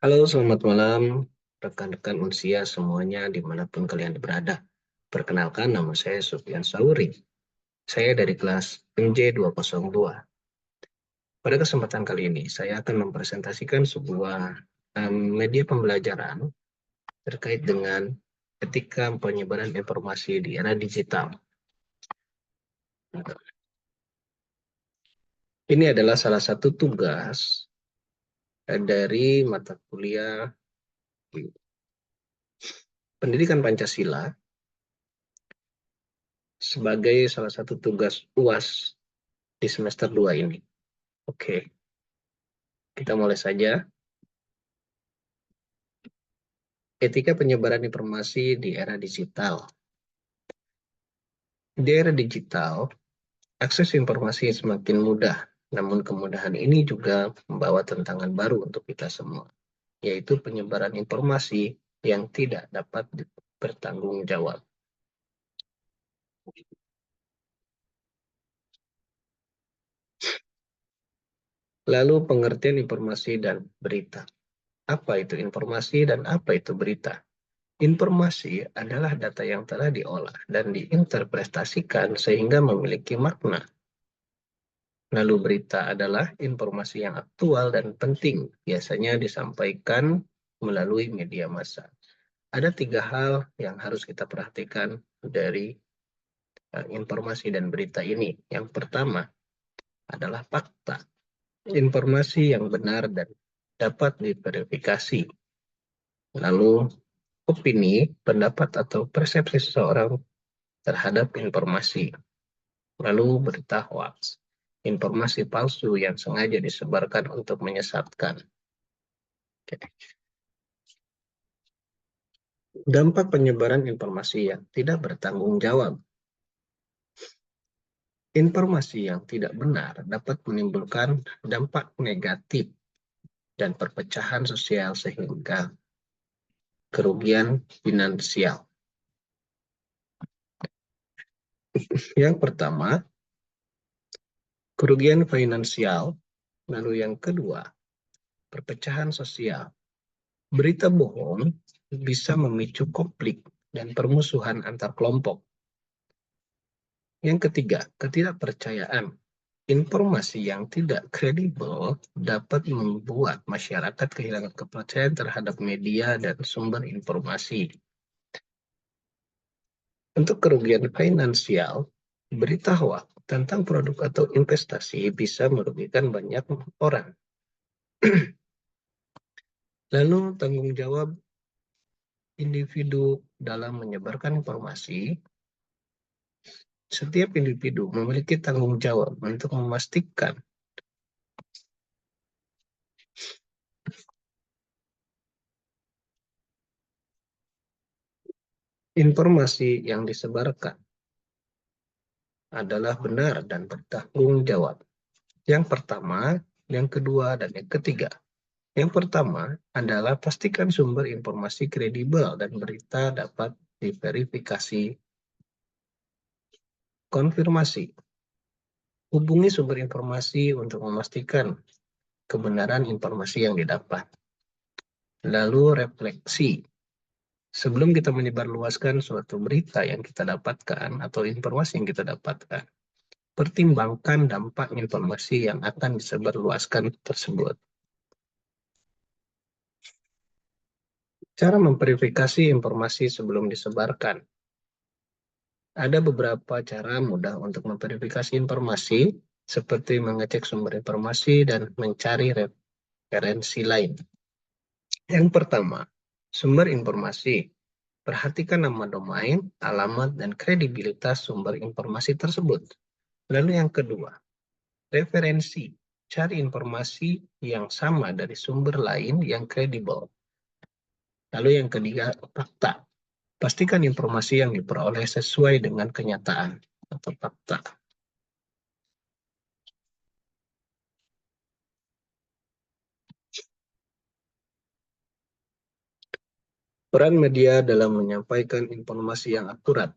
Halo, selamat malam rekan-rekan Unsia semuanya dimanapun kalian berada. Perkenalkan, nama saya Sufyan Sauri. Saya dari kelas MJ202. Pada kesempatan kali ini, saya akan mempresentasikan sebuah media pembelajaran terkait dengan etika penyebaran informasi di era digital. Ini adalah salah satu tugas dari mata kuliah Pendidikan Pancasila sebagai salah satu tugas UAS di semester 2 ini. Oke, kita mulai saja. Etika penyebaran informasi di era digital. Di era digital, akses informasi semakin mudah, namun kemudahan ini juga membawa tantangan baru untuk kita semua, yaitu penyebaran informasi yang tidak dapat bertanggung jawab. Lalu pengertian informasi dan berita. Apa itu informasi dan apa itu berita? Informasi adalah data yang telah diolah dan diinterpretasikan sehingga memiliki makna. Lalu berita adalah informasi yang aktual dan penting, biasanya disampaikan melalui media massa. Ada tiga hal yang harus kita perhatikan dari informasi dan berita ini. Yang pertama adalah fakta, informasi yang benar dan dapat diverifikasi. Lalu opini, pendapat atau persepsi seseorang terhadap informasi. Lalu berita hoax, informasi palsu yang sengaja disebarkan untuk menyesatkan. Dampak penyebaran informasi yang tidak bertanggung jawab. Informasi yang tidak benar dapat menimbulkan dampak negatif dan perpecahan sosial sehingga kerugian finansial. Yang pertama, kerugian finansial. Lalu yang kedua, perpecahan sosial. Berita bohong bisa memicu konflik dan permusuhan antar kelompok. Yang ketiga, ketidakpercayaan. Informasi yang tidak kredibel dapat membuat masyarakat kehilangan kepercayaan terhadap media dan sumber informasi. Untuk kerugian finansial, berita hoax tentang produk atau investasi bisa merugikan banyak orang. Lalu tanggung jawab individu dalam menyebarkan informasi. Setiap individu memiliki tanggung jawab untuk memastikan informasi yang disebarkan adalah benar dan bertanggung jawab. Yang pertama, yang kedua, dan yang ketiga. Yang pertama adalah pastikan sumber informasi kredibel dan berita dapat diverifikasi. Konfirmasi. Hubungi sumber informasi untuk memastikan kebenaran informasi yang didapat. Lalu refleksi. Sebelum kita menyebarluaskan suatu berita yang kita dapatkan atau informasi yang kita dapatkan, pertimbangkan dampak informasi yang akan disebarluaskan tersebut. Cara memverifikasi informasi sebelum disebarkan. Ada beberapa cara mudah untuk memverifikasi informasi, seperti mengecek sumber informasi dan mencari referensi lain. Yang pertama, sumber informasi. Perhatikan nama domain, alamat, dan kredibilitas sumber informasi tersebut. Lalu yang kedua, referensi. Cari informasi yang sama dari sumber lain yang kredibel. Lalu yang ketiga, fakta. Pastikan informasi yang diperoleh sesuai dengan kenyataan atau fakta. Peran media dalam menyampaikan informasi yang akurat.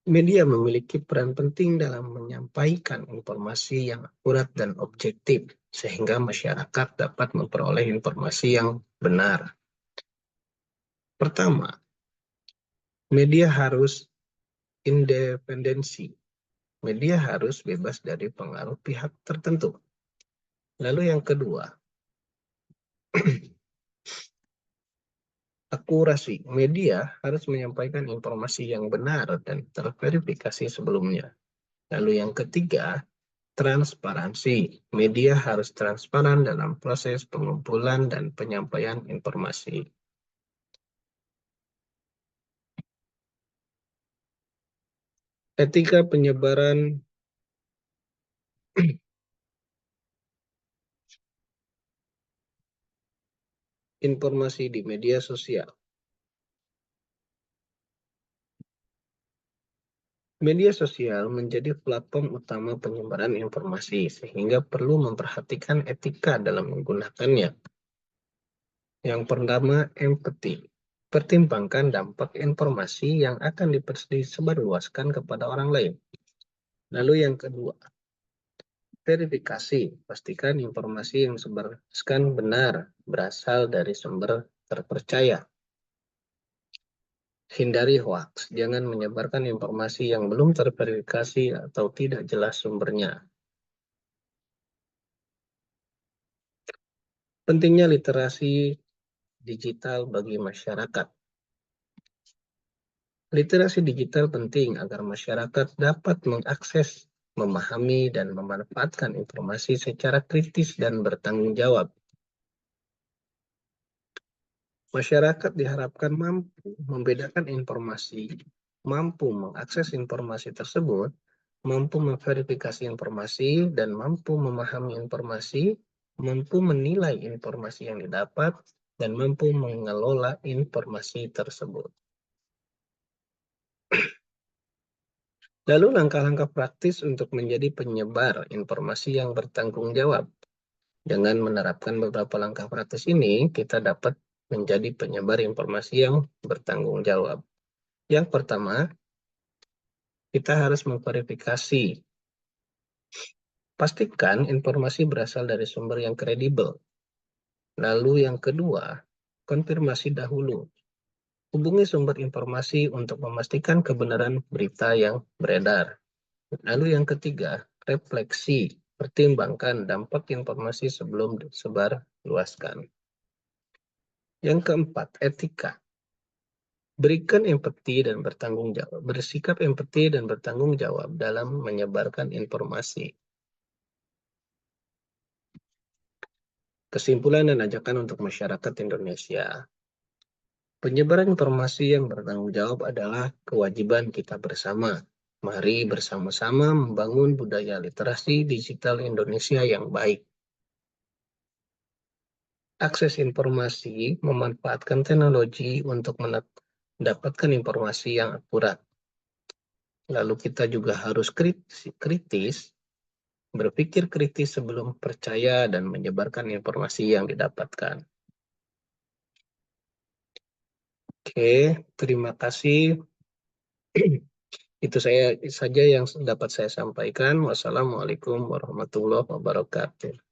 Media memiliki peran penting dalam menyampaikan informasi yang akurat dan objektif, sehingga masyarakat dapat memperoleh informasi yang benar. Pertama, media harus independensi. Media harus bebas dari pengaruh pihak tertentu. Lalu yang kedua, akurasi. Media harus menyampaikan informasi yang benar dan terverifikasi sebelumnya. Lalu yang ketiga, transparansi. Media harus transparan dalam proses pengumpulan dan penyampaian informasi. Etika penyebaran informasi di media sosial. Media sosial menjadi platform utama penyebaran informasi, sehingga perlu memperhatikan etika dalam menggunakannya. Yang pertama, empati. Pertimbangkan dampak informasi yang akan disebarluaskan kepada orang lain. Lalu yang kedua, verifikasi. Pastikan informasi yang disebarluaskan benar, berasal dari sumber terpercaya. Hindari hoax. Jangan menyebarkan informasi yang belum terverifikasi atau tidak jelas sumbernya. Pentingnya literasi digital bagi masyarakat. Literasi digital penting agar masyarakat dapat mengakses, memahami, dan memanfaatkan informasi secara kritis dan bertanggung jawab. Masyarakat diharapkan mampu membedakan informasi, mampu mengakses informasi tersebut, mampu memverifikasi informasi, dan mampu memahami informasi, mampu menilai informasi yang didapat, dan mampu mengelola informasi tersebut. Lalu langkah-langkah praktis untuk menjadi penyebar informasi yang bertanggung jawab. Dengan menerapkan beberapa langkah praktis ini, kita dapat menjadi penyebar informasi yang bertanggung jawab. Yang pertama, kita harus memverifikasi. Pastikan informasi berasal dari sumber yang kredibel. Lalu yang kedua, konfirmasi dahulu. Hubungi sumber informasi untuk memastikan kebenaran berita yang beredar. Lalu yang ketiga, refleksi. Pertimbangkan dampak informasi sebelum disebar luaskan. Yang keempat, etika. Berikan empati dan bertanggung jawab. Bersikap empati dan bertanggung jawab dalam menyebarkan informasi. Kesimpulan dan ajakan untuk masyarakat Indonesia. Penyebaran informasi yang bertanggung jawab adalah kewajiban kita bersama. Mari bersama-sama membangun budaya literasi digital Indonesia yang baik. Akses informasi memanfaatkan teknologi untuk mendapatkan informasi yang akurat. Lalu kita juga harus kritis, berpikir kritis sebelum percaya dan menyebarkan informasi yang didapatkan. Oke, terima kasih. Itu saja yang dapat saya sampaikan. Wassalamualaikum warahmatullahi wabarakatuh.